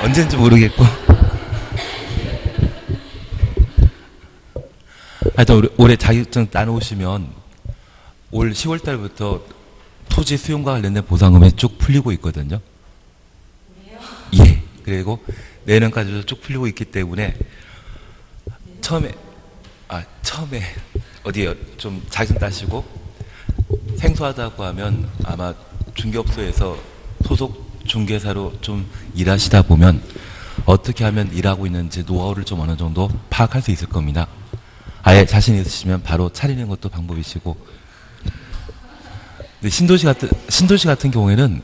언제인지 모르겠고. 하여튼 올해 자격증 따놓으시면 올 10월 달부터 토지 수용과 관련된 보상금이 쭉 풀리고 있거든요. 예. 그리고 내년까지도 쭉 풀리고 있기 때문에 처음에 어디에 좀 자격증 따시고 생소하다고 하면 아마 중개업소에서 소속 중개사로 좀 일하시다 보면 어떻게 하면 일하고 있는지 노하우를 좀 어느 정도 파악할 수 있을 겁니다. 아예 자신 있으시면 바로 차리는 것도 방법이시고. 근데 신도시 같은 경우에는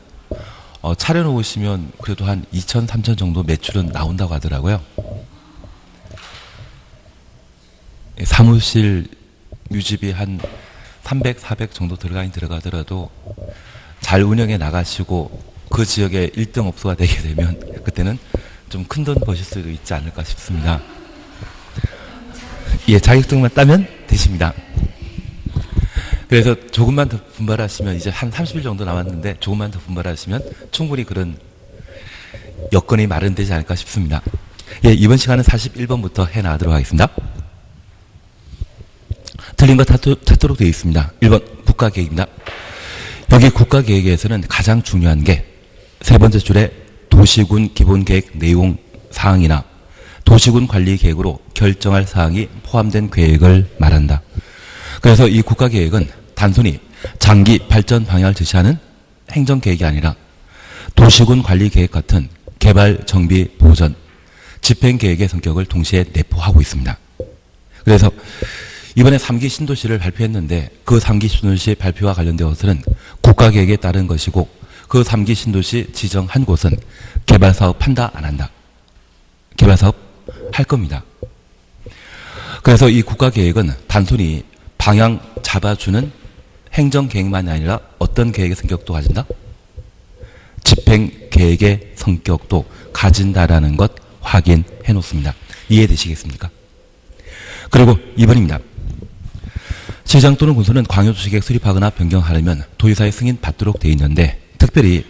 차려놓으시면 그래도 한 2천, 3천 정도 매출은 나온다고 하더라고요. 사무실 유지비 한 300, 400 정도 들어가더라도 잘 운영해 나가시고 그 지역의 1등 업소가 되게 되면 그때는 좀 큰 돈 버실 수도 있지 않을까 싶습니다. 예, 자격증만 따면 되십니다. 그래서 조금만 더 분발하시면 이제 한 30일 정도 남았는데 조금만 더 분발하시면 충분히 그런 여건이 마련되지 않을까 싶습니다. 예, 이번 시간은 41번부터 해나가도록 하겠습니다. 틀린 거 찾도록 되어 있습니다. 1번 국가계획입니다. 여기 국가계획에서는 가장 중요한 게 세 번째 줄에 도시군 기본계획 내용 사항이나 도시군 관리계획으로 결정할 사항이 포함된 계획을 말한다. 그래서 이 국가계획은 단순히 장기 발전 방향을 제시하는 행정계획이 아니라 도시군 관리계획 같은 개발, 정비, 보전, 집행계획의 성격을 동시에 내포하고 있습니다. 그래서 이번에 3기 신도시를 발표했는데 그 3기 신도시 발표와 관련되어서는 국가계획에 따른 것이고 그 3기 신도시 지정한 곳은 개발사업 한다 안 한다? 개발사업 할 겁니다. 그래서 이 국가계획은 단순히 방향 잡아주는 행정계획만이 아니라 어떤 계획의 성격도 가진다? 집행계획의 성격도 가진다라는 것 확인해 놓습니다. 이해되시겠습니까? 그리고 2번입니다. 시장 또는 군수는 광역도시계획 수립하거나 변경하려면 도지사의 승인 받도록 되어 있는데 특별히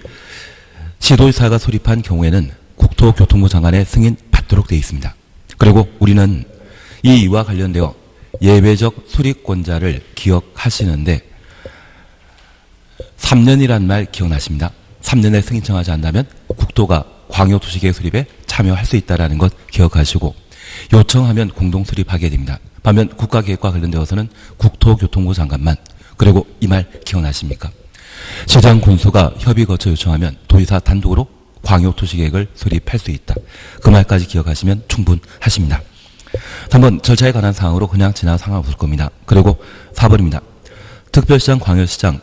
시도지사가 수립한 경우에는 국토교통부 장관의 승인 받도록 되어 있습니다. 그리고 우리는 이 이와 관련되어 예외적 수립권자를 기억하시는데 3년이란 말 기억나십니다. 3년에 승인 청하지 않는다면 국토가 광역도시계획 수립에 참여할 수 있다는 것 기억하시고 요청하면 공동 수립하게 됩니다. 반면 국가계획과 관련되어서는 국토교통부 장관만. 그리고 이 말 기억나십니까? 시장 군수가 협의 거쳐 요청하면 도지사 단독으로 광역도시계획을 수립할 수 있다. 그 말까지 기억하시면 충분하십니다. 3번 절차에 관한 사항으로 그냥 지나 상관없을 겁니다. 그리고 4번입니다. 특별시장, 광역시장,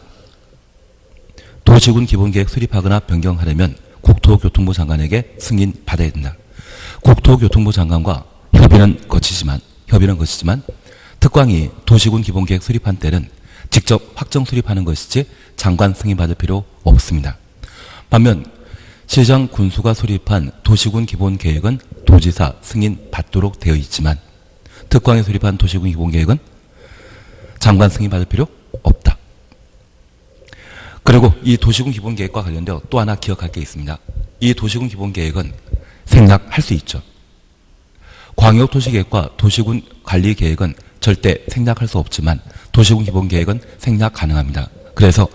도시군 기본계획 수립하거나 변경하려면 국토교통부 장관에게 승인 받아야 된다. 국토교통부 장관과 협의는 거치지만 특광이 도시군 기본계획 수립한 때는 직접 확정 수립하는 것이지 장관 승인 받을 필요 없습니다. 반면 시장 군수가 수립한 도시군 기본계획은 도지사 승인 받도록 되어 있지만 특광이 수립한 도시군 기본계획은 장관 승인 받을 필요 없다. 그리고 이 도시군 기본계획과 관련되어 또 하나 기억할 게 있습니다. 이 도시군 기본계획은 생략할 수 있죠. 광역도시계획과 도시군 관리계획은 절대 생략할 수 없지만 도시군 기본계획은 생략 가능합니다. 그래서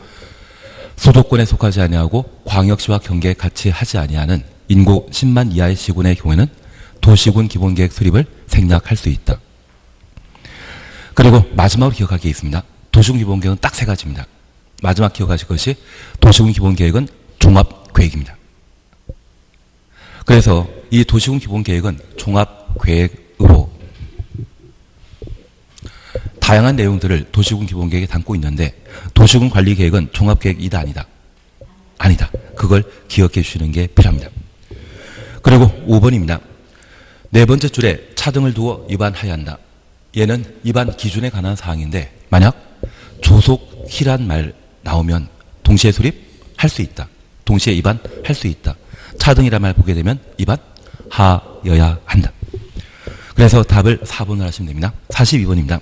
수도권에 속하지 아니하고 광역시와 경계에 같이 하지 아니하는 인구 10만 이하의 시군의 경우에는 도시군 기본계획 수립을 생략할 수 있다. 그리고 마지막으로 기억할 게 있습니다. 도시군 기본계획은 딱 세 가지입니다. 마지막 기억하실 것이 도시군 기본계획은 종합계획입니다. 그래서 이 도시군 기본계획은 종합계획으로 다양한 내용들을 도시군 기본계획에 담고 있는데 도시군 관리계획은 종합계획이다 아니다? 아니다. 그걸 기억해 주시는 게 필요합니다. 그리고 5번입니다. 네 번째 줄에 차등을 두어 위반하여야 한다. 얘는 위반 기준에 관한 사항인데 만약 조속히란 말 나오면 동시에 수립할 수 있다. 동시에 위반할 수 있다. 차등이란 말 보게 되면 위반하여야 한다. 그래서 답을 4번을 하시면 됩니다. 42번입니다.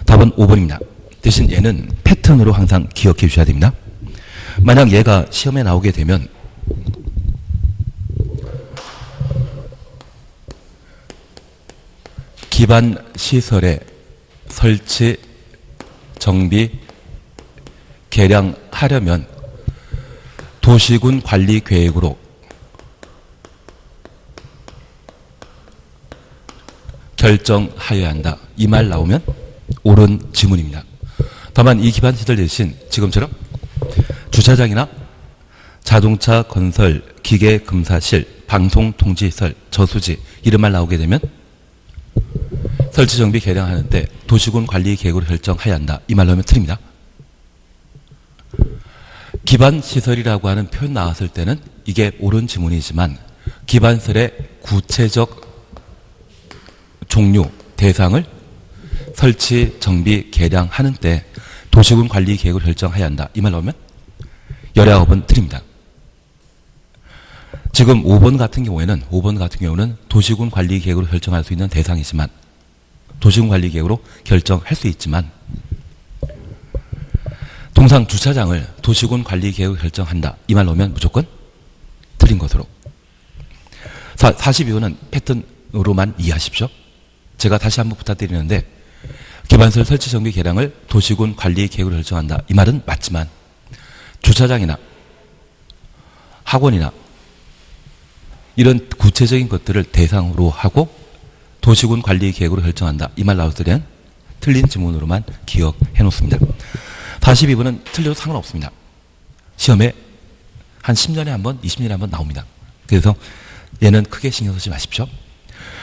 답은 5번입니다. 대신 얘는 패턴으로 항상 기억해 주셔야 됩니다. 만약 얘가 시험에 나오게 되면 기반 시설의 설치, 정비, 개량하려면 도시군 관리 계획으로 결정하여야 한다. 이 말 나오면 옳은 지문입니다. 다만 이 기반 시설 대신 지금처럼 주차장이나 자동차 건설, 기계 금사실, 방송 통지시설, 저수지 이런 말 나오게 되면 설치 정비 개량하는 때 도시군 관리 계획으로 결정해야 한다. 이 말 나오면 틀립니다. 기반 시설이라고 하는 표현 나왔을 때는 이게 옳은 지문이지만 기반시설의 구체적 종류, 대상을 설치, 정비, 개량하는 때 도시군 관리 계획으로 결정해야 한다. 이 말 나오면 열의 9은 틀립니다. 지금 5번 같은 경우는 도시군 관리 계획으로 결정할 수 있는 대상이지만 도시군 관리 계획으로 결정할 수 있지만 통상 주차장을 도시군 관리 계획으로 결정한다. 이 말 나오면 무조건 틀린 것으로. 42호는 패턴으로만 이해하십시오. 제가 다시 한번 부탁드리는데 기반시설 설치 정비 개량을 도시군 관리 계획으로 결정한다. 이 말은 맞지만 주차장이나 학원이나 이런 구체적인 것들을 대상으로 하고 도시군 관리 계획으로 결정한다. 이 말 나왔을 때는 틀린 지문으로만 기억해 놓습니다. 42번은 틀려도 상관없습니다. 시험에 한 10년에 한 번, 20년에 한 번 나옵니다. 그래서 얘는 크게 신경 쓰지 마십시오.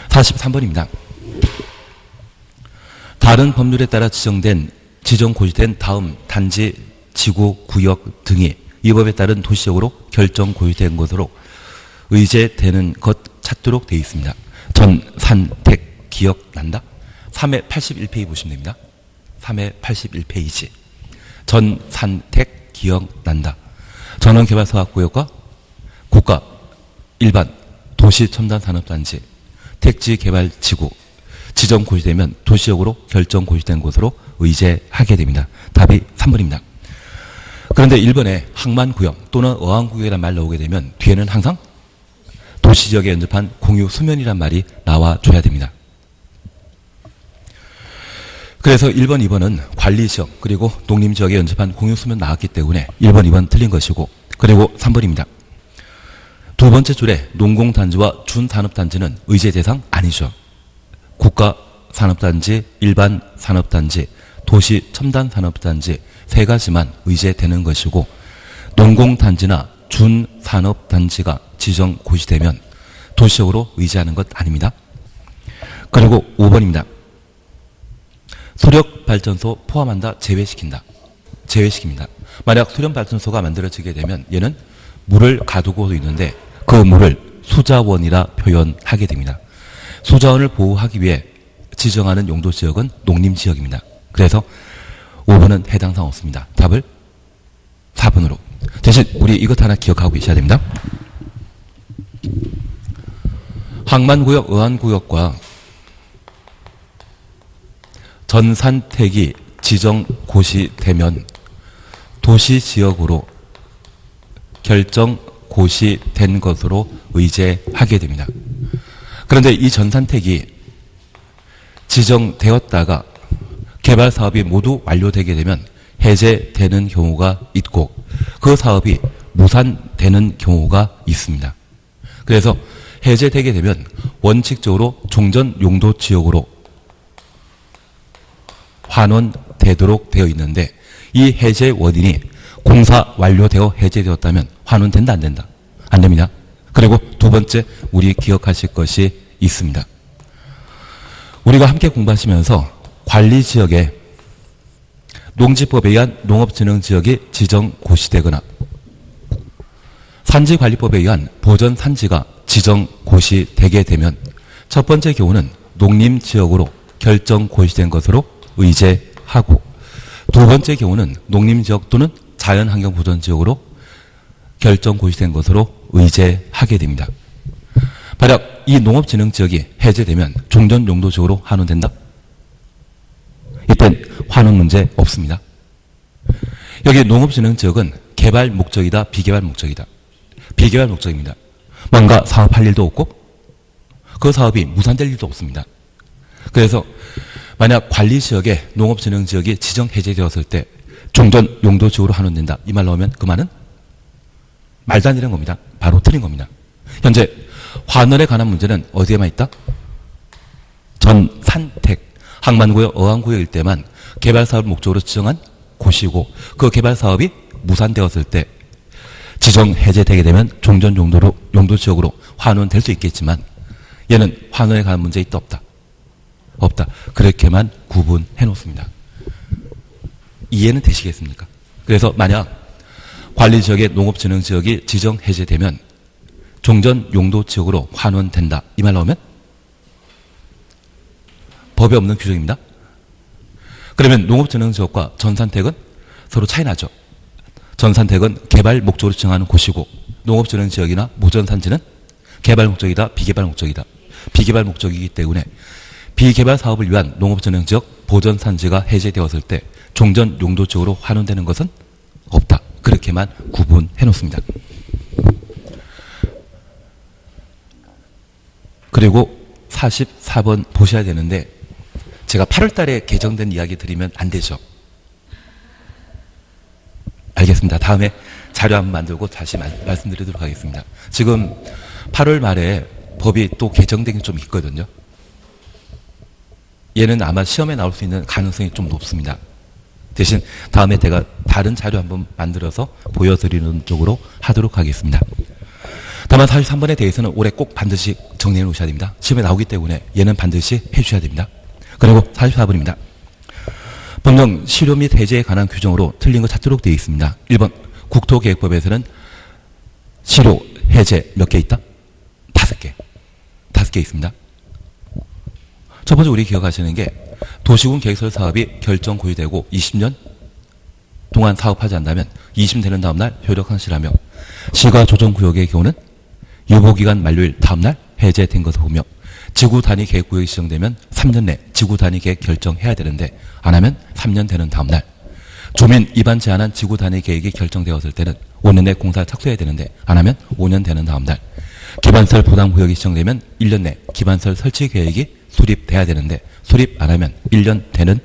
43번입니다. 다른 법률에 따라 지정 고시된 다음 단지, 지구, 구역 등이 이 법에 따른 도시적으로 결정 고시된 것으로 의제되는 것 찾도록 되어 있습니다. 전산택 기억난다? 3회 81페이지 보시면 됩니다. 3회 81페이지. 전산택 기억난다. 전원개발사업구역과 국가, 일반, 도시첨단산업단지, 택지개발지구, 지정 고시되면 도시적으로 결정 고시된 곳으로 의제하게 됩니다. 답이 3번입니다. 그런데 1번에 항만구역 또는 어항구역이라는 말 나오게 되면 뒤에는 항상 도시지역에 연접한 공유 수면이란 말이 나와줘야 됩니다. 그래서 1번, 2번은 관리지역 그리고 농림지역에 연접한 공유 수면 나왔기 때문에 1번, 2번 틀린 것이고 그리고 3번입니다. 두 번째 줄에 농공단지와 준산업단지는 의제 대상 아니죠. 국가산업단지, 일반산업단지, 도시첨단산업단지 세 가지만 의제되는 것이고 농공단지나 준산업단지가 지정 고시되면 도시적으로 의제하는 것 아닙니다. 그리고 5번입니다. 소력발전소 포함한다, 제외시킨다. 제외시킵니다. 만약 소력발전소가 만들어지게 되면 얘는 물을 가두고 있는데 그 물을 수자원이라 표현하게 됩니다. 수자원을 보호하기 위해 지정하는 용도지역은 농림지역입니다. 그래서 5번은 해당사항 없습니다. 답을 4번으로. 대신 우리 이것 하나 기억하고 계셔야 됩니다. 항만구역, 어한구역과 전산택이 지정 고시되면 도시지역으로 결정 고시된 것으로 의제하게 됩니다. 그런데 이 전산택이 지정되었다가 개발 사업이 모두 완료되게 되면 해제되는 경우가 있고 그 사업이 무산되는 경우가 있습니다. 그래서 해제되게 되면 원칙적으로 종전 용도 지역으로 환원되도록 되어 있는데 이 해제 원인이 공사 완료되어 해제되었다면 환원된다, 안 된다? 안 됩니다. 그리고 두 번째 우리 기억하실 것이 있습니다. 우리가 함께 공부하시면서 관리지역에 농지법에 의한 농업진흥지역이 지정 고시되거나 산지관리법에 의한 보전산지가 지정 고시되게 되면 첫 번째 경우는 농림지역으로 결정 고시된 것으로 의제하고 두 번째 경우는 농림지역 또는 자연환경보전지역으로 결정 고시된 것으로 의제하게 됩니다. 만약 이 농업진흥지역이 해제되면 종전용도지역으로 환원된다? 이땐 환원 문제 없습니다. 여기 농업진흥지역은 개발 목적이다, 비개발 목적이다. 비개발 목적입니다. 뭔가 사업할 일도 없고 그 사업이 무산될 일도 없습니다. 그래서 만약 관리지역에 농업진흥지역이 지정 해제되었을 때 종전 용도지역으로 환원된다. 이 말 나오면 그 말은 말도 안 되는 겁니다. 바로 틀린 겁니다. 현재 환원에 관한 문제는 어디에만 있다? 전산택, 항만구역, 어항구역일 때만 개발사업을 목적으로 지정한 곳이고 그 개발사업이 무산되었을 때 지정 해제되게 되면 종전 용도지역으로 환원될 수 있겠지만 얘는 환원에 관한 문제 있다 없다? 없다. 그렇게만 구분해 놓습니다. 이해는 되시겠습니까? 그래서 만약 관리지역의 농업진흥지역이 지정 해제되면 종전 용도지역으로 환원된다. 이 말 나오면 법에 없는 규정입니다. 그러면 농업진흥지역과 전산택은 서로 차이 나죠. 전산택은 개발 목적으로 지정하는 곳이고 농업진흥지역이나 모전산지는 개발 목적이다, 비개발 목적이다. 비개발 목적이기 때문에 비개발 사업을 위한 농업진흥지역 보전산지가 해제되었을 때 종전 용도지역으로 환원되는 것은 없다. 그렇게만 구분해 놓습니다. 그리고 44번 보셔야 되는데 제가 8월 달에 개정된 이야기 드리면 안 되죠. 알겠습니다. 다음에 자료 한번 만들고 다시 말씀드리도록 하겠습니다. 지금 8월 말에 법이 또 개정된 게 좀 있거든요. 얘는 아마 시험에 나올 수 있는 가능성이 좀 높습니다. 대신 다음에 제가 다른 자료 한번 만들어서 보여드리는 쪽으로 하도록 하겠습니다. 다만 43번에 대해서는 올해 꼭 반드시 정리해 놓으셔야 됩니다. 시험에 나오기 때문에 얘는 반드시 해주셔야 됩니다. 그리고 44번입니다. 법령 실효 및 해제에 관한 규정으로 틀린 거 찾도록 되어 있습니다. 1번 국토계획법에서는 실효, 해제 몇 개 있다? 5개. 5개 있습니다. 첫 번째 우리 기억하시는 게 도시군 계획설 사업이 결정 고의되고 20년 동안 사업하지 않는다면 20년 되는 다음날 효력 상실하며 시가조정구역의 경우는 유보기간 만료일 다음날 해제된 것을 보며 지구 단위 계획 구역이 지정되면 3년 내 지구 단위 계획 결정해야 되는데 안 하면 3년 되는 다음날 조민 입안 제한한 지구 단위 계획이 결정되었을 때는 5년 내 공사 착수해야 되는데 안 하면 5년 되는 다음날 기반설 부담 구역이 지정되면 1년 내 기반설 설치 계획이 수립돼야 되는데 수립 안 하면 1년 되는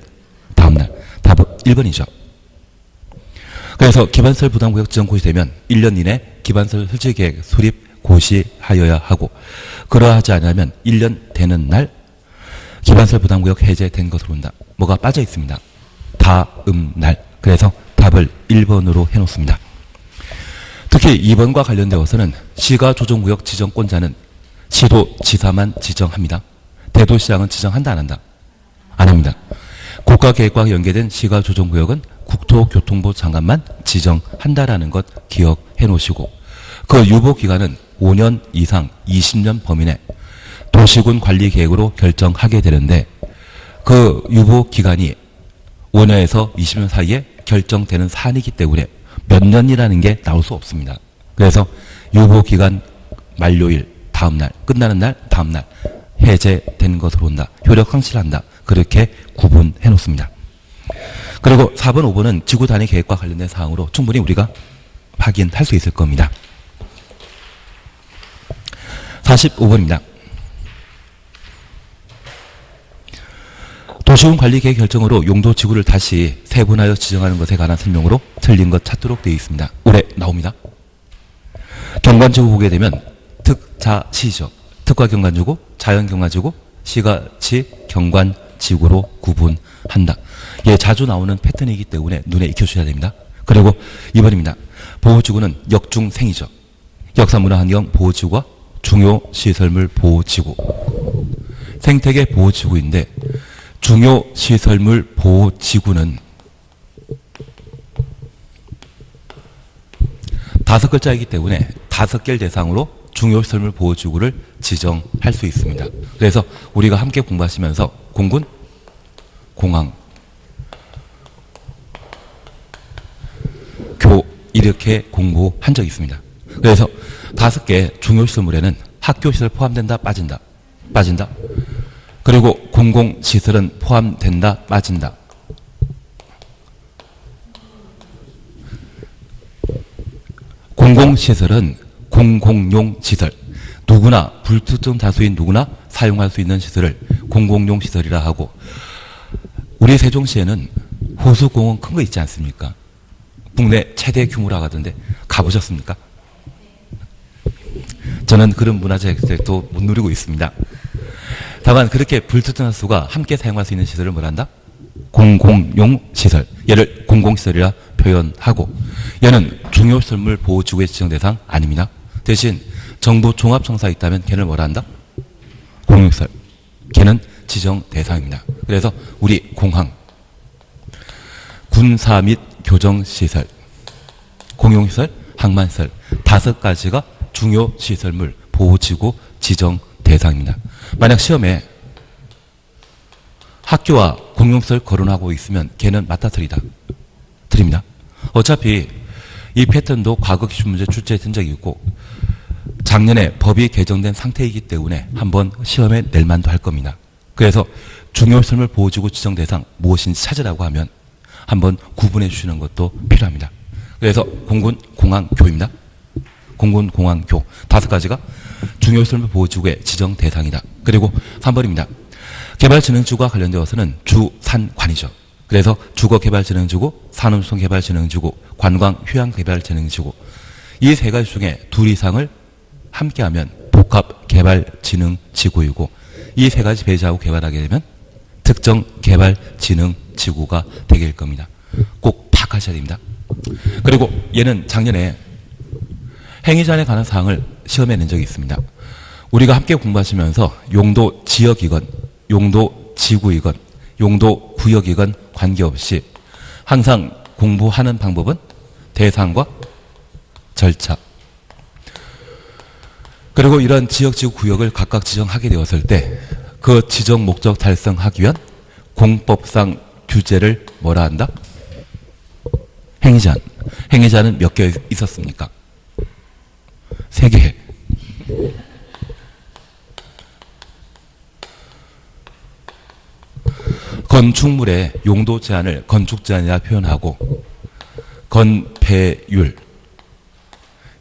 다음날. 답은 1번이죠. 그래서 기반설 부담 구역 지정 고시되면 1년 이내 기반설 설치 계획 수립 고시하여야 하고 그러하지 않으면 1년 되는 날 기반설 부담 구역 해제된 것으로 본다. 뭐가 빠져 있습니다. 다음 날. 그래서 답을 1번으로 해놓습니다. 특히 2번과 관련되어서는 시가조정구역 지정권자는 시도지사만 지정합니다. 대도시장은 지정한다 안 한다? 안 합니다. 국가계획과 연계된 시가조정구역은 국토교통부 장관만 지정한다라는 것 기억해 놓으시고 그 유보기간은 5년 이상 20년 범위 내 도시군 관리계획으로 결정하게 되는데 그 유보기간이 5년에서 20년 사이에 결정되는 사안이기 때문에 몇 년이라는 게 나올 수 없습니다. 그래서 유보기간 만료일 다음날 끝나는 날 다음날 해제된 것으로 본다. 효력 상실한다. 그렇게 구분해 놓습니다. 그리고 4번, 5번은 지구 단위 계획과 관련된 사항으로 충분히 우리가 확인할 수 있을 겁니다. 45번입니다. 도시군 관리계획 결정으로 용도 지구를 다시 세분하여 지정하는 것에 관한 설명으로 틀린 것 찾도록 되어 있습니다. 올해 나옵니다. 경관지구 보게 되면 특자시죠. 특화 경관지구, 자연 경관지구, 시가지 경관지구로 구분한다. 예, 자주 나오는 패턴이기 때문에 눈에 익혀주셔야 됩니다. 그리고 2번입니다. 보호지구는 역중생이죠. 역사문화환경 보호지구와 중요시설물 보호지구. 생태계 보호지구인데 중요시설물 보호지구는 5글자이기 때문에 5개를 대상으로 중요시설물 보호지구를 지정할 수 있습니다. 그래서 우리가 함께 공부하시면서 공군, 공항, 교 이렇게 공부한 적이 있습니다. 그래서 5개 중요시설물에는 학교시설 포함된다, 빠진다, 빠진다. 그리고 공공시설은 포함된다, 빠진다. 공공시설은 공공용 시설, 누구나 불특정 다수인 누구나 사용할 수 있는 시설을 공공용 시설이라 하고, 우리 세종시에는 호수공원 큰 거 있지 않습니까? 국내 최대 규모라고 하던데 가보셨습니까? 저는 그런 문화재 혜택도 못 누리고 있습니다. 다만 그렇게 불특정다수가 함께 사용할 수 있는 시설을 뭐란다? 공공용 시설. 얘를 공공시설이라 표현하고, 얘는 중요시설물 보호지구의 지정 대상 아닙니다. 대신 정부 종합청사에 있다면 걔는 뭐라 한다? 공용시설. 걔는 지정 대상입니다. 그래서 우리 공항, 군사 및 교정시설, 공용시설, 항만시설 5가지가 중요시설물 보호지구 지정 대상입니다. 만약 시험에 학교와 공용시설 거론하고 있으면 걔는 맞다 드립니다. 어차피 이 패턴도 과거 기출문제 출제된 적이 있고 작년에 법이 개정된 상태이기 때문에 한번 시험에 낼 만도 할 겁니다. 그래서 중요시설물 보호지구 지정 대상 무엇인지 찾으라고 하면 한번 구분해 주시는 것도 필요합니다. 그래서 공군 공항교입니다. 공군 공항교 5가지가 중요시설물 보호지구의 지정 대상이다. 그리고 3번입니다. 개발진흥지구와 관련되어서는 주산관이죠. 그래서 주거개발진흥지구, 산업개발진흥지구, 관광휴양개발진흥지구 이 3가지 중에 둘 이상을 함께하면 복합개발진흥지구이고 이 3가지 배제하고 개발하게 되면 특정개발진흥지구가 되길 겁니다. 꼭 파악하셔야 됩니다. 그리고 얘는 작년에 행위자에 관한 사항을 시험에 낸 적이 있습니다. 우리가 함께 공부하시면서 용도 지역이건 용도 지구이건 용도 구역이건 관계없이 항상 공부하는 방법은 대상과 절차, 그리고 이런 지역, 지구, 구역을 각각 지정하게 되었을 때 그 지정 목적 달성하기 위한 공법상 규제를 뭐라 한다? 행위제한. 행위제한은 몇 개 있었습니까? 3개. 건축물의 용도 제한을 건축 제한이라 표현하고 건폐율,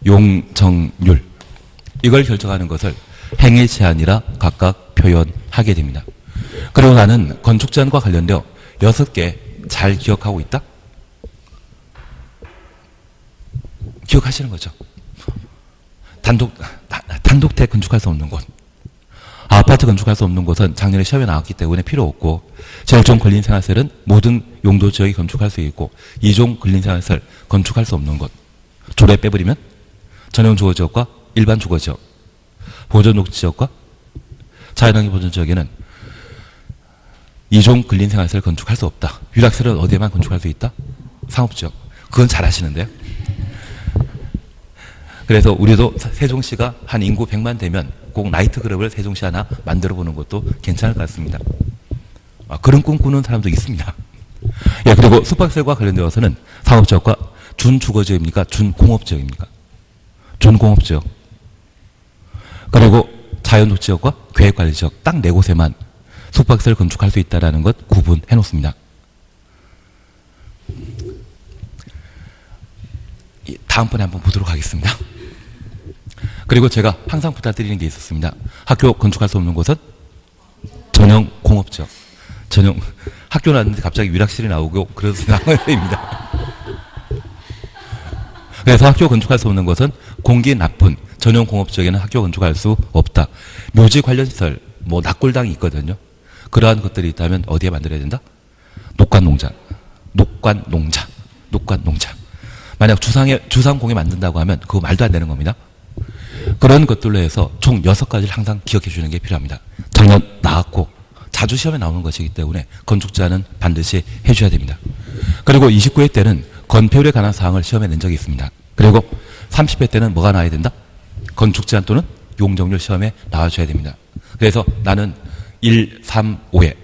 용적률 이걸 결정하는 것을 행위 제한이라 각각 표현하게 됩니다. 그리고 나는 건축 제한과 관련되어 6개 잘 기억하고 있다? 기억하시는 거죠? 단독택 건축할 수 없는 곳, 아파트 건축할 수 없는 곳은 작년에 시험에 나왔기 때문에 필요 없고, 제1종 근린생활시설은 모든 용도 지역이 건축할 수 있고 2종 근린생활시설 건축할 수 없는 곳 조례 빼버리면 전용 주거지역과 일반 주거지역, 보존녹지지역과 자연환경 보존지역에는 2종 근린생활시설 건축할 수 없다. 유락시설은 어디에만 건축할 수 있다? 상업지역. 그건 잘 아시는데요. 그래서 우리도 세종시가 한 인구 100만 되면 꼭 나이트클럽을 세종시 하나 만들어 보는 것도 괜찮을 것 같습니다. 그런 꿈 꾸는 사람도 있습니다. 예, 그리고 숙박시설과 관련되어서는 상업지역과 준주거지역입니까? 준공업지역입니까? 준공업지역. 그리고 자연녹지역과 계획관리지역 딱 4곳에만 숙박시설 건축할 수 있다는 것 구분해 놓습니다. 다음번에 한번 보도록 하겠습니다. 그리고 제가 항상 부탁드리는 게 있었습니다. 학교 건축할 수 없는 곳은 전용 공업지역. 전용 학교 나왔는데 갑자기 위락실이 나오고 그런 상황입니다. 그래서 학교 건축할 수 없는 곳은 공기 나쁜 전용 공업지역에는 학교 건축할 수 없다. 묘지 관련 시설, 뭐 낙골당이 있거든요. 그러한 것들이 있다면 어디에 만들어야 된다? 녹관농장. 만약 주상공에 만든다고 하면 그거 말도 안 되는 겁니다. 그런 것들로 해서 총 6가지를 항상 기억해 주는 게 필요합니다. 작년 나왔고 자주 시험에 나오는 것이기 때문에 건축제한은 반드시 해줘야 됩니다. 그리고 29회 때는 건폐율에 관한 사항을 시험에 낸 적이 있습니다. 그리고 30회 때는 뭐가 나와야 된다? 건축제한 또는 용적률 시험에 나와줘야 됩니다. 그래서 나는 1, 3, 5회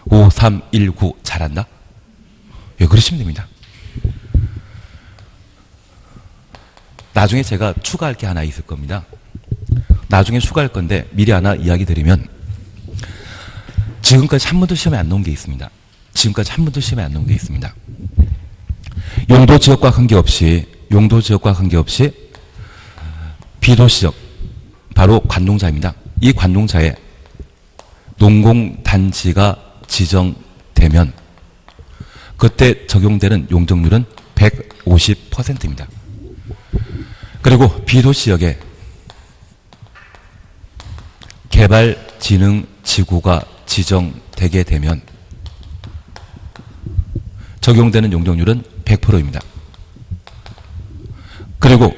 5, 3, 1, 9 잘한다? 예, 그러시면 됩니다. 나중에 제가 추가할 게 하나 있을 겁니다. 나중에 추가할 건데 미리 하나 이야기 드리면, 지금까지 한 번도 시험에 안 나온 게 있습니다. 용도지역과 관계없이 비도시적, 바로 관농자입니다. 이 관농자에 농공단지가 지정되면 그때 적용되는 용적률은 150%입니다. 그리고 비도시역에 개발진흥지구가 지정되게 되면 적용되는 용적률은 100%입니다. 그리고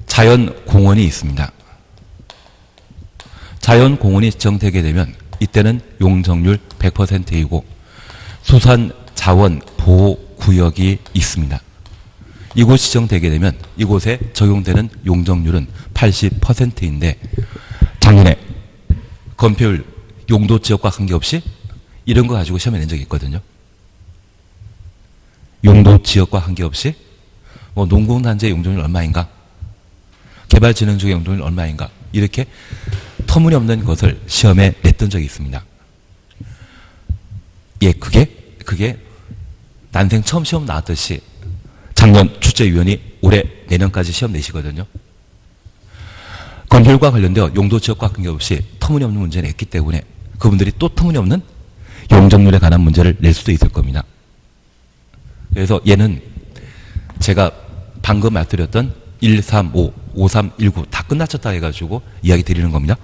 자연공원이 있습니다. 자연공원이 지정되게 되면 이때는 용적률 100%이고 수산자원보호구역이 있습니다. 이곳 지정되게 되면 이곳에 적용되는 용적률은 80%인데 작년에 건폐율 용도지역과 관계없이 이런 거 가지고 시험에 낸 적이 있거든요. 용도지역과 관계없이 뭐 농공단지의 용적률 얼마인가, 개발진흥지구의 용적률 얼마인가, 이렇게 터무니없는 것을 시험에 냈던 적이 있습니다. 예, 그게 난생 처음 시험 나왔듯이 작년 출제위원이 올해 내년까지 시험 내시거든요. 건폐율과 관련되어 용도지역과 관계없이 터무니없는 문제를 냈기 때문에 그분들이 또 터무니없는 용적률에 관한 문제를 낼 수도 있을 겁니다. 그래서 얘는 제가 방금 말씀드렸던 1, 3, 5, 5, 3, 1, 9 다 끝나쳤다 해가지고 이야기 드리는 겁니다.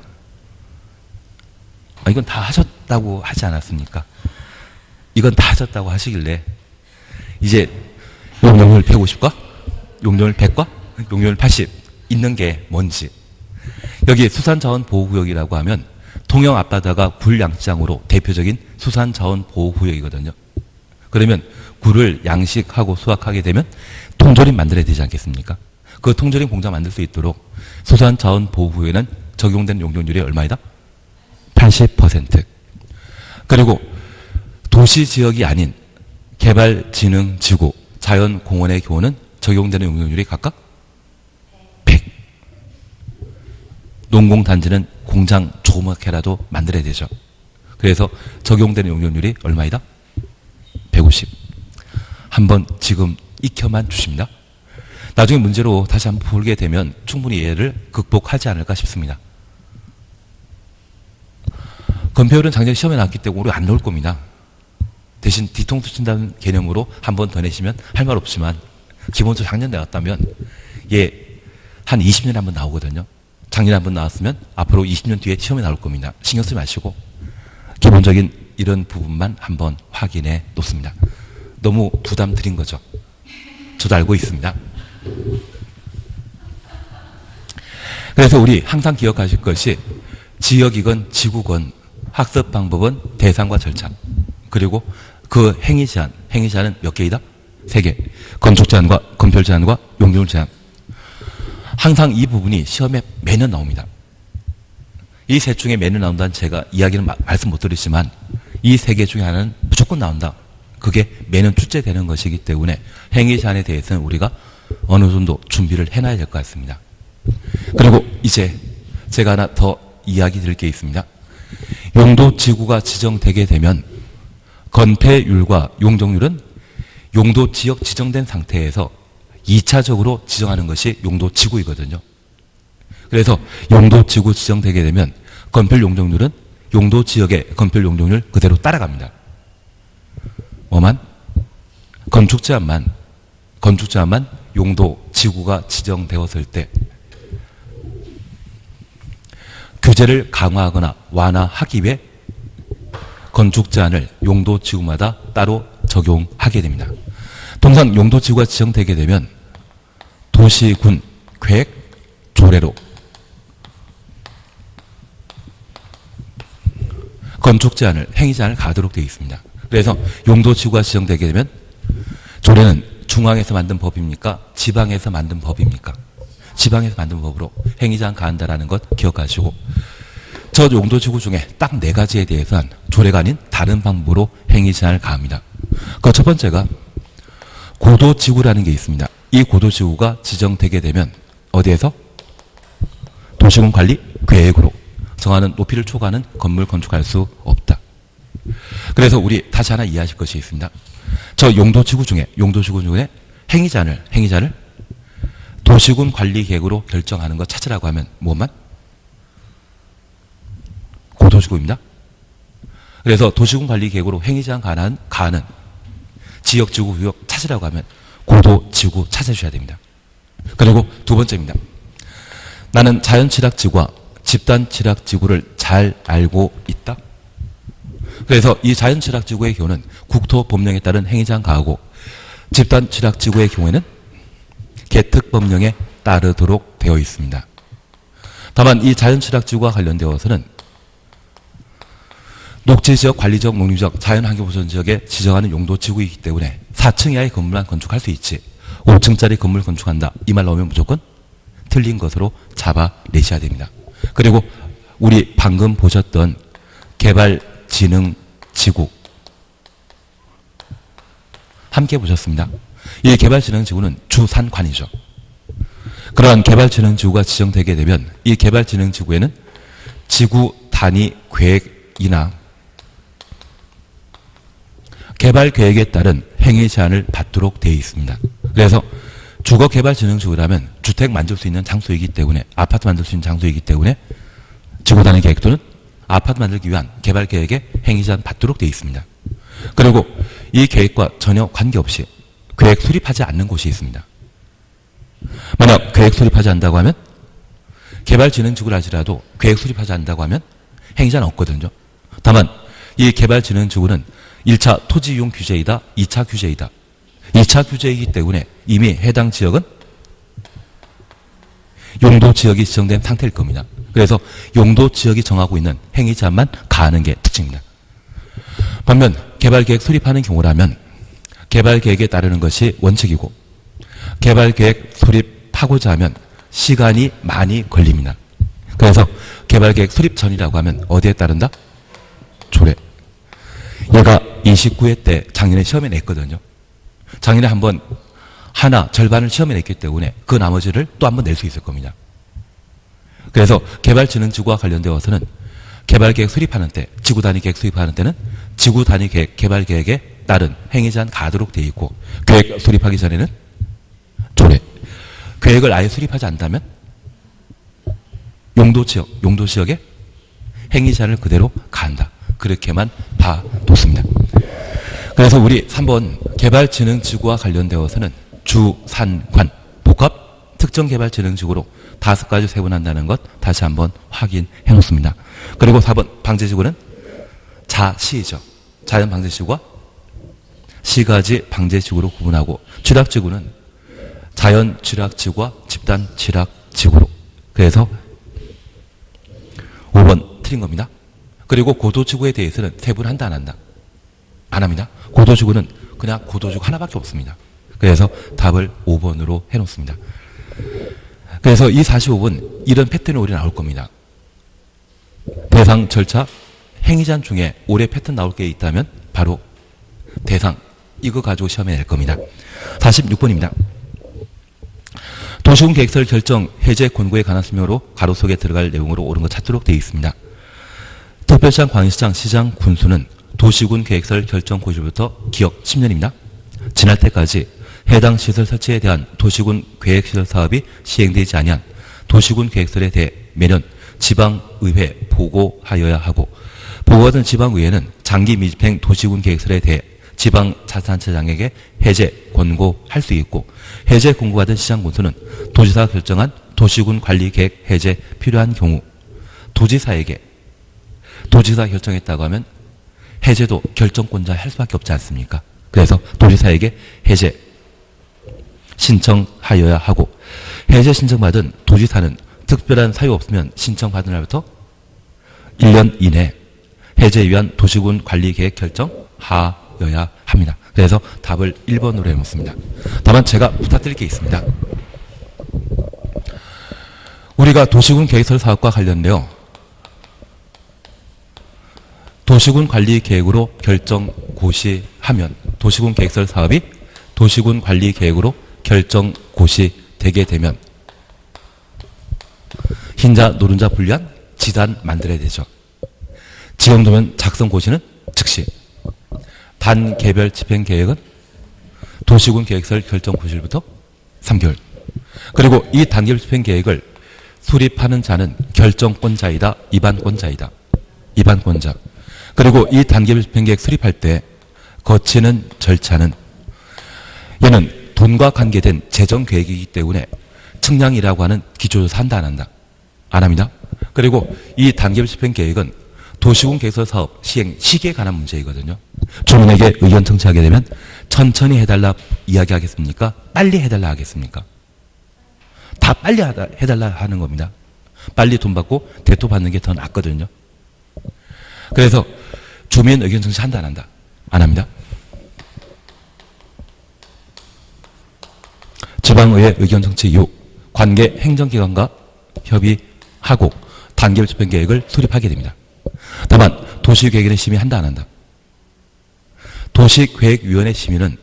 이건 다 하셨다고 하지 않았습니까? 이건 다 하셨다고 하시길래 이제 용적률 150과 용적률 100과 용적률 80 있는 게 뭔지. 여기 수산자원보호구역이라고 하면 통영 앞바다가 굴양시장으로 대표적인 수산자원보호구역이거든요. 그러면 굴을 양식하고 수확하게 되면 통조림 만들어야 되지 않겠습니까? 그 통조림 공장 만들 수 있도록 수산자원보호구역에는 적용된 용적률이 얼마이다? 80%. 그리고 도시지역이 아닌 개발진흥지구, 자연공원의 경우는 적용되는 용적률이 각각 100. 농공단지는 공장 조그맣게라도 만들어야 되죠. 그래서 적용되는 용적률이 얼마이다? 150. 한번 지금 익혀만 주십니다. 나중에 문제로 다시 한번 풀게 되면 충분히 얘를 극복하지 않을까 싶습니다. 건폐율은 작년 시험에 나왔기 때문에 우리가 안 넣을 겁니다. 대신 뒤통수 친다는 개념으로 한 번 더 내시면 할 말 없지만 기본적으로 작년 나왔다면 얘 한 20년에 한 번 나오거든요. 작년에 한 번 나왔으면 앞으로 20년 뒤에 시험에 나올 겁니다. 신경 쓰지 마시고 기본적인 이런 부분만 한번 확인해 놓습니다. 너무 부담 드린 거죠. 저도 알고 있습니다. 그래서 우리 항상 기억하실 것이 지역이건 지구건 학습 방법은 대상과 절차, 그리고 그 행위 제한은 몇 개이다? 3개. 건축 제한과 건폐율 제한과 용적률 제한. 항상 이 부분이 시험에 매년 나옵니다. 이 셋 중에 매년 나온다는 제가 이야기는 말씀 못 드리지만 이 3개 중에 하나는 무조건 나온다. 그게 매년 출제되는 것이기 때문에 행위 제한에 대해서는 우리가 어느 정도 준비를 해놔야 될 것 같습니다. 그리고 이제 제가 하나 더 이야기 드릴 게 있습니다. 용도지구가 지정되게 되면 건폐율과 용적률은 용도지역 지정된 상태에서 2차적으로 지정하는 것이 용도지구이거든요. 그래서 용도지구 지정되게 되면 건폐율 용적률은 용도지역의 건폐율 용적률 그대로 따라갑니다. 뭐만? 건축제한만 용도지구가 지정되었을 때 규제를 강화하거나 완화하기 위해 건축제한을 용도지구마다 따로 적용하게 됩니다. 통상 용도지구가 지정되게 되면 도시군 계획 조례로 건축제한을 행위제한을 가도록 되어 있습니다. 그래서 용도지구가 지정되게 되면 조례는 중앙에서 만든 법입니까? 지방에서 만든 법입니까? 지방에서 만든 법으로 행위제한 가한다라는 것 기억하시고 저 용도지구 중에 딱 4가지에 대해서는 조례가 아닌 다른 방법으로 행위제한을 가합니다. 그 첫 번째가 고도지구라는 게 있습니다. 이 고도지구가 지정되게 되면 어디에서? 도시군 관리 계획으로 정하는 높이를 초과하는 건물 건축할 수 없다. 그래서 우리 다시 하나 이해하실 것이 있습니다. 저 용도지구 중에 행위제한을 도시군 관리 계획으로 결정하는 것 찾으라고 하면 무엇만? 고도지구입니다. 그래서 도시군 관리 계획으로 행위제한 가는 지역지구 구역 찾으라고 하면 고도지구 찾아주셔야 됩니다. 그리고 두 번째입니다. 나는 자연취락지구와 집단취락지구를 잘 알고 있다. 그래서 이 자연취락지구의 경우는 국토법령에 따른 행위제한 가하고 집단취락지구의 경우에는 계특법령에 따르도록 되어 있습니다. 다만 이 자연취락지구와 관련되어서는 녹지지역, 관리지역, 농림지역, 자연환경보전지역에 지정하는 용도지구이기 때문에 4층 이하의 건물만 건축할 수 있지 5층짜리 건물 건축한다. 이 말 나오면 무조건 틀린 것으로 잡아내셔야 됩니다. 그리고 우리 방금 보셨던 개발진흥지구 함께 보셨습니다. 이 개발진흥지구는 주산관이죠. 그러한 개발진흥지구가 지정되게 되면 이 개발진흥지구에는 지구 단위 계획이나 개발계획에 따른 행위 제한을 받도록 되어 있습니다. 그래서 주거개발진흥지구라면 주택 만들 수 있는 장소이기 때문에 아파트 만들 수 있는 장소이기 때문에 지구 단위 계획 또는 아파트 만들기 위한 개발계획에 행위 제한 받도록 되어 있습니다. 그리고 이 계획과 전혀 관계없이 계획 수립하지 않는 곳이 있습니다. 만약 계획 수립하지 않는다고 하면 개발진흥지구를 하지라도 계획 수립하지 않는다고 하면 행위 제한 없거든요. 다만 이 개발진흥지구는 1차 토지이용 규제이다. 2차 규제이다. 2차 규제이기 때문에 이미 해당 지역은 용도지역이 지정된 상태일 겁니다. 그래서 용도지역이 정하고 있는 행위 제한만 가하는 게 특징입니다. 반면 개발계획 수립하는 경우라면 개발계획에 따르는 것이 원칙이고 개발계획 수립하고자 하면 시간이 많이 걸립니다. 그래서 개발계획 수립 전이라고 하면 어디에 따른다? 조례. 얘가 29회 때 작년에 시험에 냈거든요. 작년에 한번 절반을 시험에 냈기 때문에 그 나머지를 또 한번 낼 수 있을 겁니다. 그래서 개발진흥지구와 관련되어서는 개발계획 수립하는 때, 지구단위 계획 수립하는 때는 지구단위 계획, 개발계획에 따른 행위 제한 가도록 되어 있고 계획 수립하기 전에는 조례. 계획을 아예 수립하지 않다면 용도지역에 행위 제한을 그대로 가한다. 그렇게만 봐뒀습니다. 그래서 우리 3번 개발진흥지구와 관련되어서는 주산관, 복합 특정개발진흥지구로 5가지 세분한다는 것 다시 한번 확인해 놓습니다. 그리고 4번 방제지구는 자시죠. 자연방제지구와 시가지 방제지구로 구분하고 취락지구는 자연취락지구와 집단취락지구로. 그래서 5번 틀린 겁니다. 그리고 고도지구에 대해서는 세분한다 안 한다? 안 합니다. 고도지구는 그냥 고도지구 하나밖에 없습니다. 그래서 답을 5번으로 해놓습니다. 그래서 이 45번 이런 패턴이 올해 나올 겁니다. 대상 절차 행위 제한 중에 올해 패턴 나올 게 있다면 바로 대상 이거 가지고 시험에 낼 겁니다. 46번입니다. 도시군 계획설 결정 해제 권고에 관한 설명으로 가로 속에 들어갈 내용으로 옳은 것 찾도록 되어 있습니다. 특별시장, 광역시장, 시장, 군수는 도시군 계획설 결정 고시부터 기억 10년입니다. 지날 때까지 해당 시설 설치에 대한 도시군 계획시설 사업이 시행되지 아니한 도시군 계획설에 대해 매년 지방의회 보고하여야 하고 보고받은 지방의회는 장기 미집행 도시군 계획설에 대해 지방자치단체장에게 해제 권고할 수 있고 해제 권고받은 시장군수는 도지사가 결정한 도시군 관리계획 해제 필요한 경우 도지사에게 도지사 결정했다고 하면 해제도 결정권자 할 수밖에 없지 않습니까? 그래서 도지사에게 해제 신청하여야 하고 해제 신청받은 도지사는 특별한 사유 없으면 신청받은 날부터 1년 이내 해제에 위한 도시군 관리계획 결정하여야 합니다. 그래서 답을 1번으로 해놓습니다. 다만 제가 부탁드릴 게 있습니다. 우리가 도시군 계획설 사업과 관련되어 도시군 관리 계획으로 결정 고시하면 도시군 계획설 사업이 도시군 관리 계획으로 결정 고시되게 되면 흰자 노른자 분리한 지단 만들어야 되죠. 지정도면 작성 고시는 즉시 단개별 집행 계획은 도시군 계획설 결정 고시일부터 3개월. 그리고 이 단개별 집행 계획을 수립하는 자는 결정권자이다, 입안권자이다. 입안권자. 그리고 이 단계별 집행계획 수립할 때 거치는 절차는 얘는 돈과 관계된 재정계획이기 때문에 측량이라고 하는 기초조사 한다 안 한다? 안 합니다. 그리고 이 단계별 집행계획은 도시군 개설 사업 시행 시기에 관한 문제이거든요. 주민에게 의견 청취하게 되면 천천히 해달라 이야기하겠습니까? 빨리 해달라 하겠습니까? 다 빨리 해달라 하는 겁니다. 빨리 돈 받고 대토 받는 게 더 낫거든요. 그래서 주민 의견 청취 한다 안 한다? 안 합니다. 지방의회 의견 청취 이후 관계 행정기관과 협의하고 단계별 집행계획을 수립하게 됩니다. 다만 도시계획위원회 심의한다 안 한다? 도시계획위원회 심의는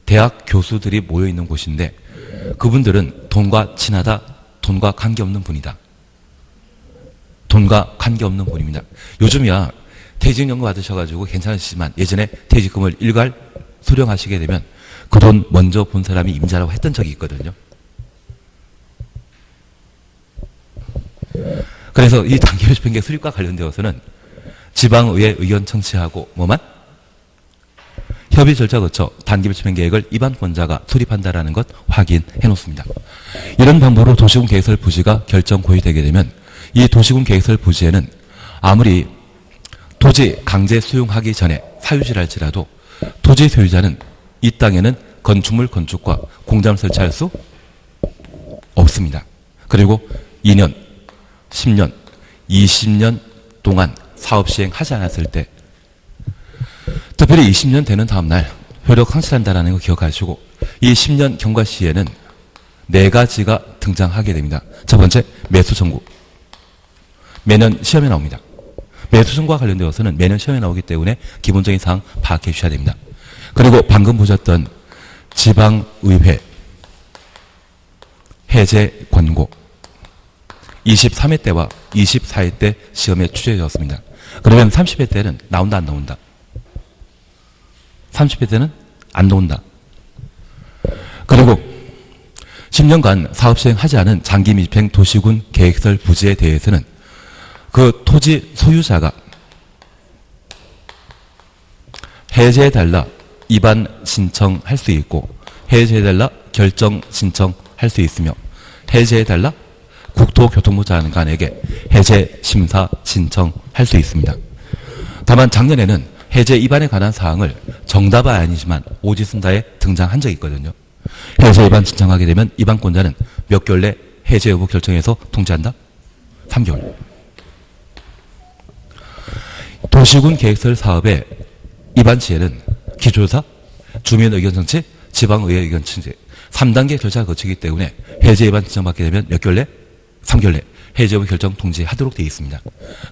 대학 교수들이 모여있는 곳인데 그분들은 돈과 친하다, 돈과 관계없는 분이다. 돈과 관계없는 분입니다. 요즘이야 퇴직연금 받으셔가지고 괜찮으시지만 예전에 퇴직금을 일괄 수령하시게 되면 그 돈 먼저 본 사람이 임자라고 했던 적이 있거든요. 그래서 이 단계별 집행계획 수립과 관련되어서는 지방의회 의견 청취하고 뭐만? 협의 절차 거쳐 단계별 집행계획을 입안권자가 수립한다라는 것 확인해 놓습니다. 이런 방법으로 도시군 계획설 부지가 결정 고의되게 되면 이 도시군 계획설 부지에는 아무리 토지 강제 수용하기 전에 사유지를 할지라도 토지 소유자는 이 땅에는 건축물 건축과 공장을 설치할 수 없습니다. 그리고 2년, 10년, 20년 동안 사업 시행하지 않았을 때 특별히 20년 되는 다음날 효력 상실한다는 거 기억하시고 이 10년 경과 시에는 4가지가 등장하게 됩니다. 첫 번째, 매수 청구. 매년 시험에 나옵니다. 매수 청구와 관련되어서는 매년 시험에 나오기 때문에 기본적인 사항 파악해 주셔야 됩니다. 그리고 방금 보셨던 지방의회 해제 권고 23회 때와 24회 때 시험에 출제되었습니다. 그러면 30회 때는 나온다 안 나온다? 30회 때는 안 나온다. 그리고 10년간 사업 시행하지 않은 장기 미집행 도시군 계획설 부지에 대해서는 그 토지 소유자가 해제해달라 입안 신청할 수 있고 해제해달라 결정 신청할 수 있으며 해제해달라 국토교통부 장관에게 해제 심사 신청할 수 있습니다. 다만 작년에는 해제 입안에 관한 사항을 정답은 아니지만 오지순다에 등장한 적이 있거든요. 해제 입안 신청하게 되면 입안권자는 몇 개월 내 해제 여부 결정해서 통지한다? 3개월. 도시군 계획설 사업의 입안 시에는 기초조사, 주민의견청취, 지방의회 의견청취 3단계 절차를 거치기 때문에 해제 입안 신청받게 되면 몇 개월 내? 3개월 내 해제 여부 결정 통지하도록 되어 있습니다.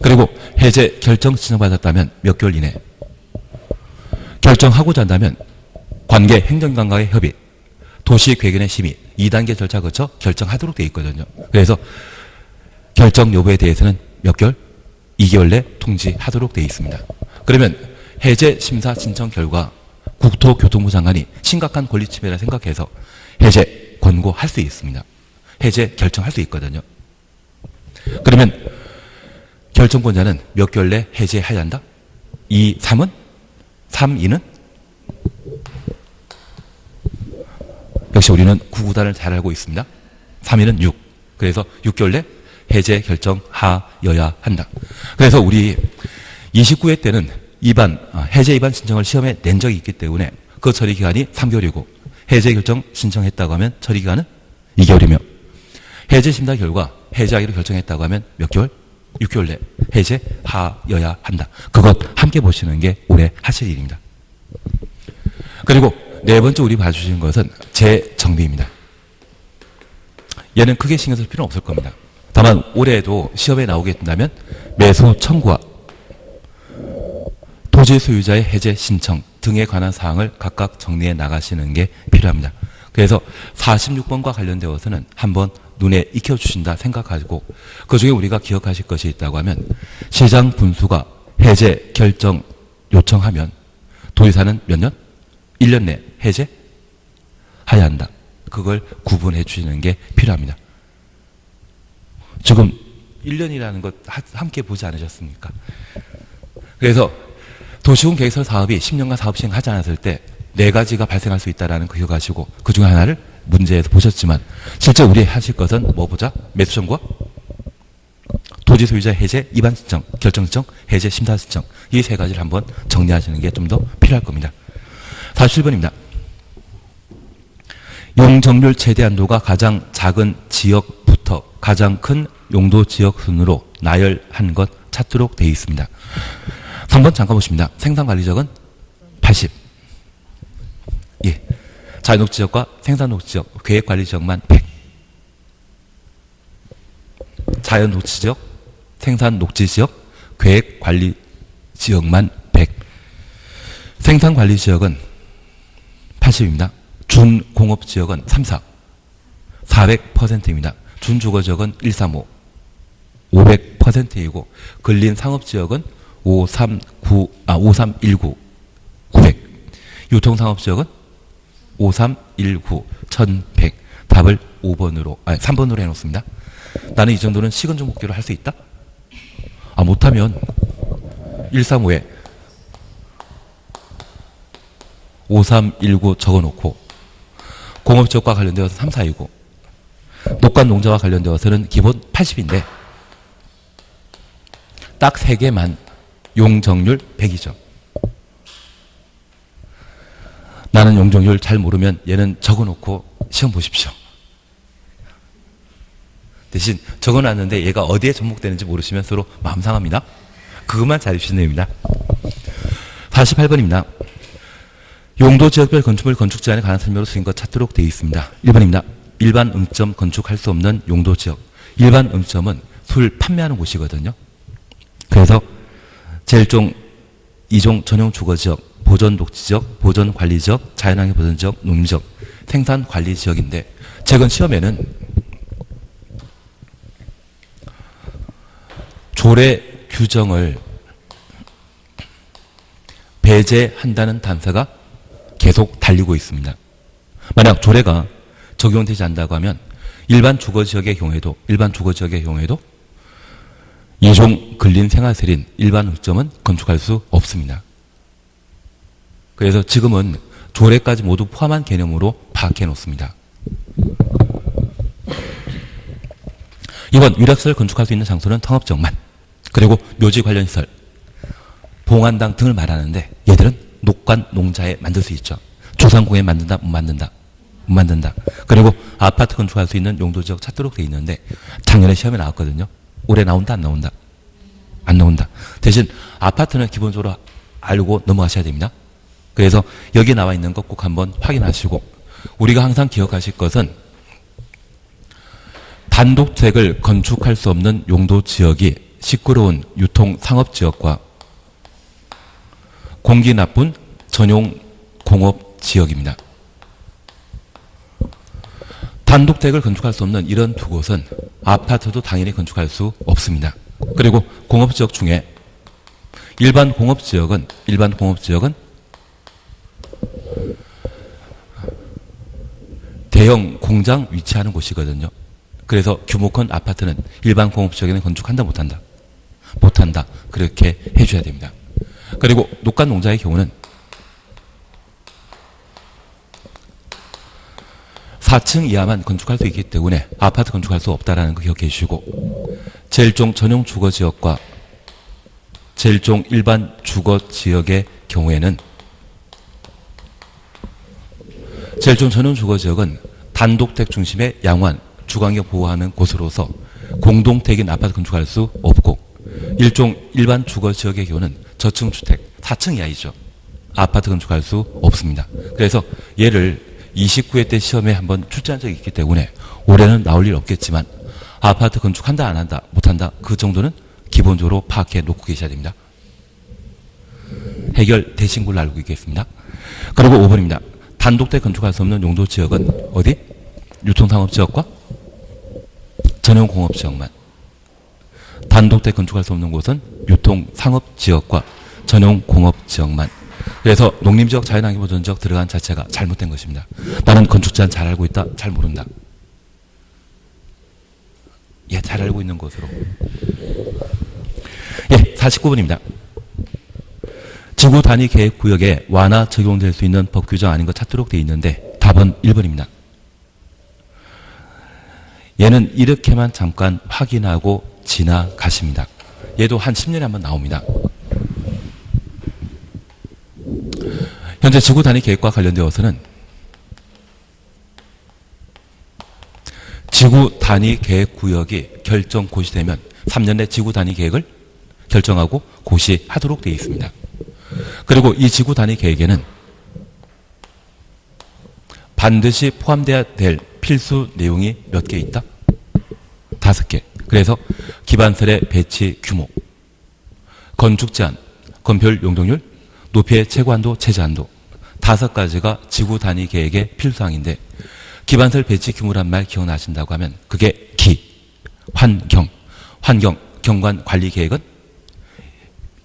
그리고 해제 결정 신청받았다면 몇 개월 이내 결정하고자 한다면 관계 행정기관과의 협의, 도시계획위원회 심의 2단계 절차 거쳐 결정하도록 되어 있거든요. 그래서 결정 여부에 대해서는 몇 개월? 2개월 내 통지하도록 되어 있습니다. 그러면 해제 심사 신청 결과 국토교통부 장관이 심각한 권리 침해라 생각해서 해제 권고할 수 있습니다. 해제 결정할 수 있거든요. 그러면 결정권자는 몇 개월 내 해제해야 한다? 2, 3은? 3, 2는? 역시 우리는 구구단을 잘 알고 있습니다. 3일은 6. 그래서 6개월 내 해제 결정하여야 한다. 그래서 우리 29회 때는 해제 입안 신청을 시험에 낸 적이 있기 때문에 그 처리 기간이 3개월이고 해제 결정 신청했다고 하면 처리 기간은 2개월이며 해제 심사 결과 해제하기로 결정했다고 하면 몇 개월? 6개월 내 해제하여야 한다. 그것 함께 보시는 게 올해 하실 일입니다. 그리고 네 번째 우리 봐주시는 것은 재정비입니다. 얘는 크게 신경 쓸 필요는 없을 겁니다. 다만 올해도 시험에 나오게 된다면 매수 청구와 토지 소유자의 해제 신청 등에 관한 사항을 각각 정리해 나가시는 게 필요합니다. 그래서 46번과 관련되어서는 한번 눈에 익혀주신다 생각하고 그중에 우리가 기억하실 것이 있다고 하면 시장 분수가 해제 결정 요청하면 도지사는 몇 년? 1년 내 해제해야 한다. 그걸 구분해 주시는 게 필요합니다. 지금 1년이라는 것 함께 보지 않으셨습니까? 그래서 도시군 계획설 사업이 10년간 사업 시행하지 않았을 때 4가지가 발생할 수 있다는 거 기억하시고 그 중에 하나를 문제에서 보셨지만 실제 우리 하실 것은 뭐 보자? 매수 청구와 토지 소유자 해제 입안 신청, 결정 신청, 해제 심사 신청 이 3가지를 한번 정리하시는 게 좀 더 필요할 겁니다. 47번입니다. 용적률 최대 한도가 가장 작은 지역부터 가장 큰 용도 지역 순으로 나열한 것 찾도록 되어 있습니다. 3번 잠깐 보십니다. 생산관리지역은 80. 예. 자연녹지지역과 생산녹지지역, 계획관리지역만 100. 자연녹지지역, 생산녹지지역, 계획관리지역만 100. 생산관리지역은 80입니다. 준공업지역은 34. 400%입니다. 준주거지역은 135. 500%이고 근린상업지역은 5319, 900. 유통상업지역은 5319, 1100. 답을 3번으로 해놓습니다. 나는 이 정도는 시근종 목표로 할 수 있다? 못하면 135에 5319 적어놓고 공업지역과 관련되어서 3429 녹관 농자와 관련되어서는 기본 80인데 딱 3개만 용적률 100이죠. 나는 용적률 잘 모르면 얘는 적어놓고 시험 보십시오. 대신 적어놨는데 얘가 어디에 접목되는지 모르시면 서로 마음 상합니다. 그것만 잘 주시면 됩니다. 48번입니다. 용도 지역별 건축물 건축 제한에 관한 설명으로 쓰인 것 찾도록 되어 있습니다. 1번입니다. 일반 음점 건축할 수 없는 용도 지역. 일반 음점은 술 판매하는 곳이거든요. 그래서 제1종, 2종 전용 주거지역, 보전 녹지지역, 보전 관리지역, 자연환경 보전지역, 농림지역, 생산 관리지역인데 최근 시험에는 조례 규정을 배제한다는 단서가 계속 달리고 있습니다. 만약 조례가 적용되지 않는다고 하면 일반 주거지역의 경우에도 2종 근린생활설인 일반 음점은 건축할 수 없습니다. 그래서 지금은 조례까지 모두 포함한 개념으로 파악해 놓습니다. 2번 유락시설 건축할 수 있는 장소는 통합지역만, 그리고 묘지 관련 시설, 봉안당 등을 말하는데 얘들은 녹관 농자에 만들 수 있죠. 조상공에 만든다, 못 만든다. 못 만든다. 그리고 아파트 건축할 수 있는 용도지역 찾도록 되어 있는데 작년에 시험에 나왔거든요. 올해 나온다, 안 나온다? 안 나온다. 대신 아파트는 기본적으로 알고 넘어가셔야 됩니다. 그래서 여기 나와 있는 것 꼭 한번 확인하시고, 우리가 항상 기억하실 것은 단독택을 건축할 수 없는 용도지역이 시끄러운 유통 상업지역과 공기 나쁜 전용 공업지역입니다. 단독택을 건축할 수 없는 이런 두 곳은 아파트도 당연히 건축할 수 없습니다. 그리고 공업지역 중에 일반 공업지역은 대형 공장 위치하는 곳이거든요. 그래서 규모 큰 아파트는 일반 공업지역에는 건축한다, 못한다? 못한다. 그렇게 해줘야 됩니다. 그리고 녹관 농자의 경우는 4층 이하만 건축할 수 있기 때문에 아파트 건축할 수 없다는 거 기억해 주시고, 제1종 전용 주거지역과 제1종 일반 주거지역의 경우에는 제1종 전용 주거지역은 단독택 중심의 양호한 주거환경 보호하는 곳으로서 공동택인 아파트 건축할 수 없고, 1종 일반 주거지역의 경우는 저층주택 4층 이하이죠. 아파트 건축할 수 없습니다. 그래서 얘를 29회 때 시험에 한번 출제한 적이 있기 때문에 올해는 나올 일 없겠지만 아파트 건축한다, 안 한다, 못한다, 그 정도는 기본적으로 파악해 놓고 계셔야 됩니다. 해결되신 걸로 알고 있겠습니다. 그리고 5번입니다. 단독택 건축할 수 없는 용도지역은 어디? 유통상업지역과 전용공업지역만. 단독택 건축할 수 없는 곳은 유통상업지역과 전용공업지역만. 그래서 농림지역, 자연환경보전지역 들어간 자체가 잘못된 것입니다. 나는 건축 제한 잘 알고 있다, 잘 모른다. 예, 잘 알고 있는 것으로. 예, 49번입니다. 지구 단위 계획 구역에 완화 적용될 수 있는 법 규정 아닌 거 찾도록 되어 있는데 답은 1번입니다. 얘는 이렇게만 잠깐 확인하고 지나가십니다. 얘도 한 10년에 한 번 나옵니다. 현재 지구 단위 계획과 관련되어서는 지구 단위 계획 구역이 결정 고시되면 3년 내 지구 단위 계획을 결정하고 고시하도록 되어 있습니다. 그리고 이 지구 단위 계획에는 반드시 포함되어야 될 필수 내용이 몇 개 있다? 5개. 그래서 기반설의 배치 규모, 건축 제한, 건폐율 용적률, 높이의 최고한도, 최저한도 5가지가 지구 단위 계획의 필수사항인데 기반설 배치 규모란 말 기억나신다고 하면 그게 환경, 경관 관리 계획은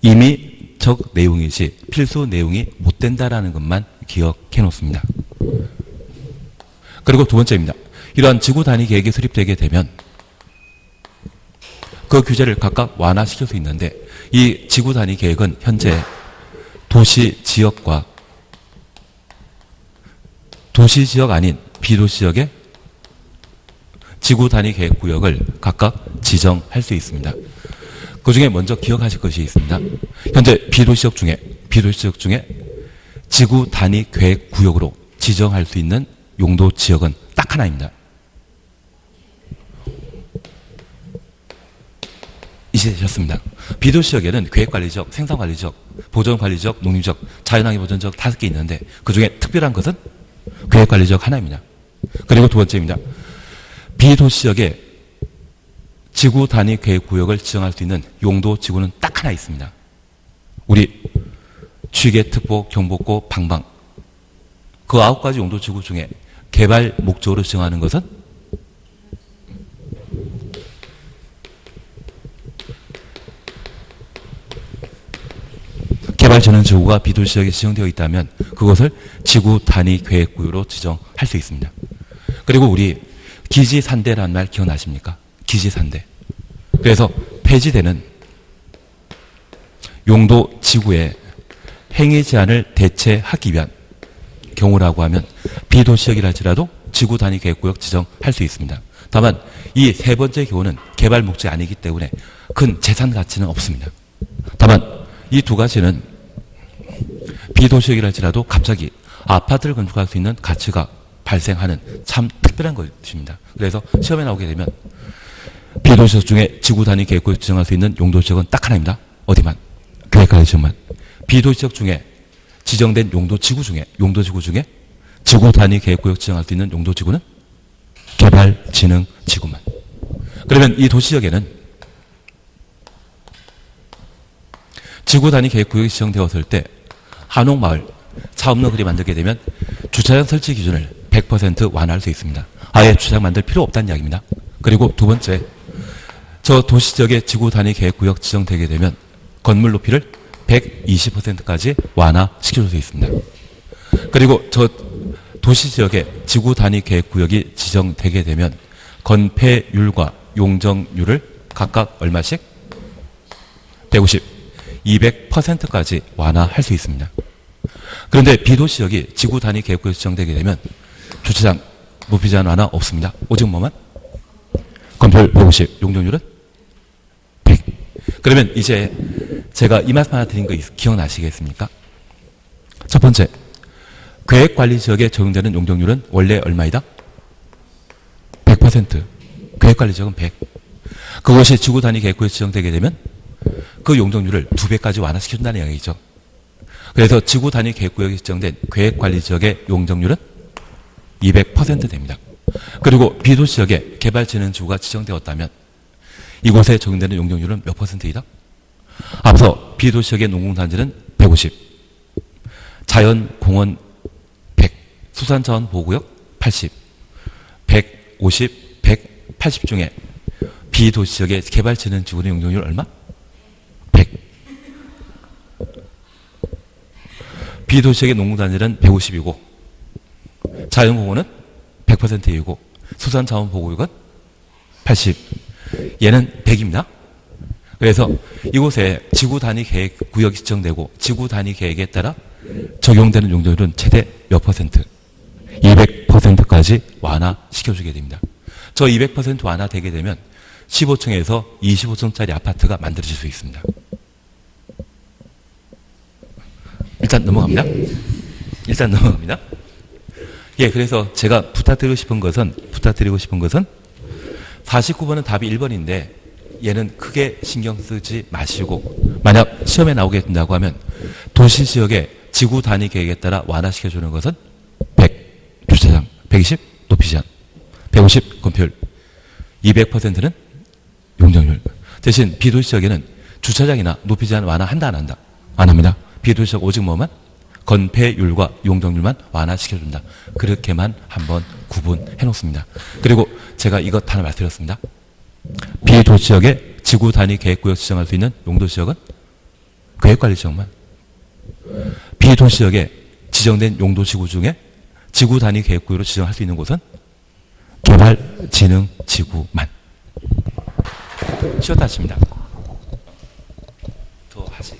임의적 내용이지 필수 내용이 못 된다라는 것만 기억해 놓습니다. 그리고 두 번째입니다. 이러한 지구 단위 계획이 수립되게 되면 그 규제를 각각 완화시킬 수 있는데 이 지구 단위 계획은 현재 도시 지역과 도시 지역 아닌 비도시 지역의 지구 단위 계획 구역을 각각 지정할 수 있습니다. 그 중에 먼저 기억하실 것이 있습니다. 현재 비도시 지역 중에 지구 단위 계획 구역으로 지정할 수 있는 용도 지역은 딱 하나입니다. 이해되셨습니다. 비도시 지역에는 계획관리지역, 생산관리지역, 보존관리지역, 농림지역, 자연환경 보존지역 5개 있는데 그 중에 특별한 것은 계획관리지역 하나입니다. 그리고 두 번째입니다. 비도시 지역에 지구 단위 계획 구역을 지정할 수 있는 용도 지구는 딱 하나 있습니다. 우리 취계, 특보, 경복고, 방방 그 9가지 용도 지구 중에 개발 목적으로 지정하는 것은 개발 전용 지구가 비도시 지역에 지정되어 있다면 그것을 지구 단위 계획 구역으로 지정할 수 있습니다. 그리고 우리 기지산대라는 말 기억나십니까? 기지산대. 그래서 폐지되는 용도 지구의 행위 제한을 대체하기 위한 경우라고 하면 비도시역이라 할지라도 지구 단위 계획구역 지정할 수 있습니다. 다만 이 세 번째 경우는 개발 목적이 아니기 때문에 큰 재산 가치는 없습니다. 다만 이 두 가지는 비도시역이라 할지라도 갑자기 아파트를 건축할 수 있는 가치가 발생하는 참 특별한 것입니다. 그래서 시험에 나오게 되면 비도시역 중에 지구 단위 계획구역 지정할 수 있는 용도 지역은 딱 하나입니다. 어디만? 계획관리 지역만. 비도시역 중에 지정된 용도 지구 중에 지구 단위 계획구역 지정할 수 있는 용도 지구는 개발진흥 지구만. 그러면 이 도시역에는 지구 단위 계획구역이 지정되었을 때 한옥마을 차업로그리 만들게 되면 주차장 설치 기준을 100% 완화할 수 있습니다. 아예 주차장 만들 필요 없다는 이야기입니다. 그리고 두 번째, 저 도시지역의 지구 단위 계획구역 지정되게 되면 건물 높이를 120%까지 완화시킬 수 있습니다. 그리고 저 도시지역의 지구 단위 계획구역이 지정되게 되면 건폐율과 용적률을 각각 얼마씩? 150, 200%까지 완화할 수 있습니다. 그런데 비도시역이 지구 단위 계획구역이 지정되게 되면 주차장 높이 제한 완화 없습니다. 오직 뭐만? 건폐율 150, 용적률은 100. 그러면 이제 제가 이 말씀 하나 드린 거 기억나시겠습니까? 첫 번째, 계획관리지역에 적용되는 용적률은 원래 얼마이다? 100%. 계획관리지역은 100. 그것이 지구 단위 계획구역에 지정되게 되면 그 용적률을 2배까지 완화시켜준다는 이야기죠. 그래서 지구 단위 계획구역에 지정된 계획관리지역의 용적률은 200% 됩니다. 그리고 비도시지역에 개발진흥지구가 지정되었다면 이곳에 적용되는 용적률은 몇 %이다? 앞서 비도시지역의 농공단지는 150, 자연공원 100, 수산자원보호구역 80, 150, 180 중에 비도시지역의 개발진흥지구의 용적률 얼마? 100. 비도시지역의 농공단지는 150이고 자연공원은 100%이고 수산자원보호구역은 80. 얘는 100입니다. 그래서 이곳에 지구 단위 계획 구역이 지정되고 지구 단위 계획에 따라 적용되는 용적률은 최대 몇 퍼센트? 200%까지 완화시켜주게 됩니다. 저 200% 완화되게 되면 15층에서 25층짜리 아파트가 만들어질 수 있습니다. 일단 넘어갑니다. 예, 그래서 제가 부탁드리고 싶은 것은 49번은 답이 1번인데 얘는 크게 신경 쓰지 마시고 만약 시험에 나오게 된다고 하면 도시 지역의 지구 단위 계획에 따라 완화시켜주는 것은 100 주차장, 120 높이 제한, 150 건폐율, 200%는 용적률. 대신 비도시 지역에는 주차장이나 높이 제한 완화한다 안 한다? 안 합니다. 비도시 지역 오직 뭐만? 건폐율과 용적률만 완화시켜준다. 그렇게만 한번 구분해 놓습니다. 그리고 제가 이것 하나 말씀드렸습니다. 비도시 지역의 지구 단위 계획구역 지정할 수 있는 용도 지역은 계획관리 지역만. 비도시 지역에 지정된 용도 지구 중에 지구 단위 계획구역으로 지정할 수 있는 곳은 개발진흥지구만. 쉬었다 하십니다. 더 하시.